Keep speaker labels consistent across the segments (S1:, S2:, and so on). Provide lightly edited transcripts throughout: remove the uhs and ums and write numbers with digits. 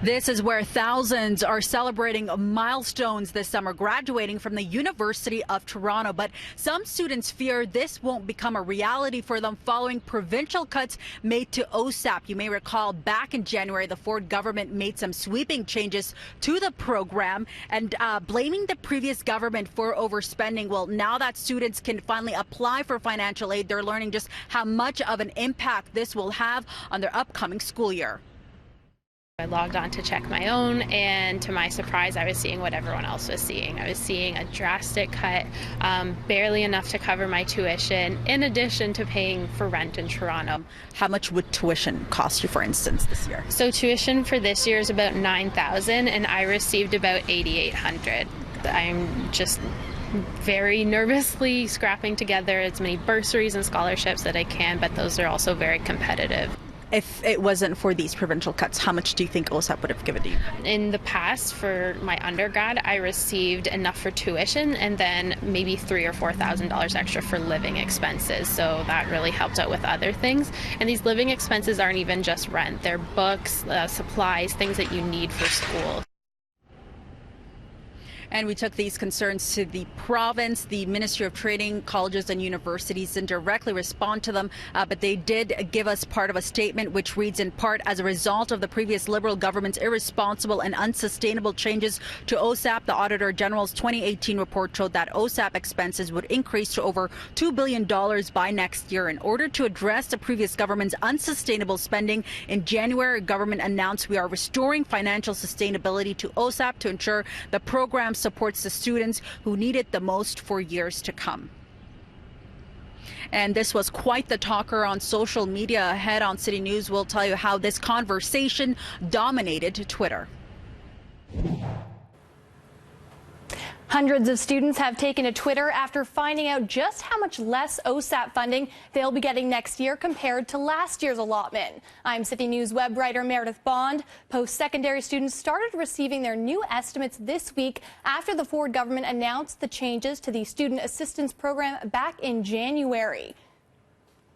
S1: This is where thousands are celebrating milestones this summer, graduating from the University of Toronto. But some students fear this won't become a reality for them following provincial cuts made to OSAP. You may recall back in January, the Ford government made some sweeping changes to the program and blaming the previous government for overspending. Well, now that students can finally apply for financial aid, they're learning just how much of an impact this will have on their upcoming school year.
S2: I logged on to check my own, and to my surprise, I was seeing what everyone else was seeing. I was seeing a drastic cut, barely enough to cover my tuition, in addition to paying for rent in Toronto.
S1: How much would tuition cost you, for instance, this year?
S2: So tuition for this year is about $9,000, and I received about $8,800. I'm just very nervously scrapping together as many bursaries and scholarships that I can, but those are also very competitive.
S1: If it wasn't for these provincial cuts, how much do you think OSAP would have given you?
S2: In the past, for my undergrad, I received enough for tuition and then maybe $3,000 or $4,000 extra for living expenses. So that really helped out with other things. And these living expenses aren't even just rent. They're books, supplies, things that you need for school.
S1: And we took these concerns to the province. The Ministry of Training, Colleges and Universities didn't directly respond to them, but they did give us part of a statement which reads, in part, as a result of the previous Liberal government's irresponsible and unsustainable changes to OSAP, the Auditor General's 2018 report showed that OSAP expenses would increase to over $2 billion by next year. In order to address the previous government's unsustainable spending, in January, government announced we are restoring financial sustainability to OSAP to ensure the program supports the students who need it the most for years to come. And this was quite the talker on social media. Ahead on City News, we'll tell you how this conversation dominated Twitter.
S3: Hundreds of students have taken to Twitter after finding out just how much less OSAP funding they'll be getting next year compared to last year's allotment. I'm City News web writer Meredith Bond. Post-secondary students started receiving their new estimates this week after the Ford government announced the changes to the Student Assistance Program back in January.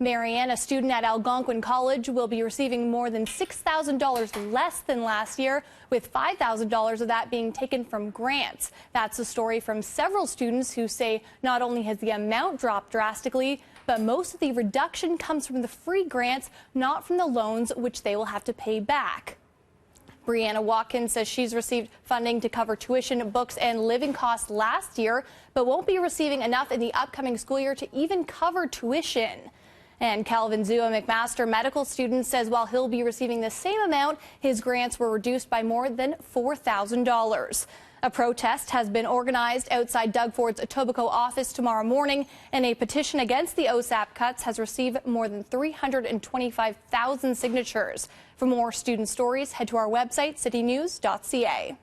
S3: Marianne, a student at Algonquin College, will be receiving more than $6,000 less than last year, with $5,000 of that being taken from grants. That's a story from several students who say not only has the amount dropped drastically, but most of the reduction comes from the free grants, not from the loans, which they will have to pay back. Brianna Watkins says she's received funding to cover tuition, books, and living costs last year, but won't be receiving enough in the upcoming school year to even cover tuition. And Calvin Zhu, a McMaster medical student, says while he'll be receiving the same amount, his grants were reduced by more than $4,000. A protest has been organized outside Doug Ford's Etobicoke office tomorrow morning, and a petition against the OSAP cuts has received more than 325,000 signatures. For more student stories, head to our website, citynews.ca.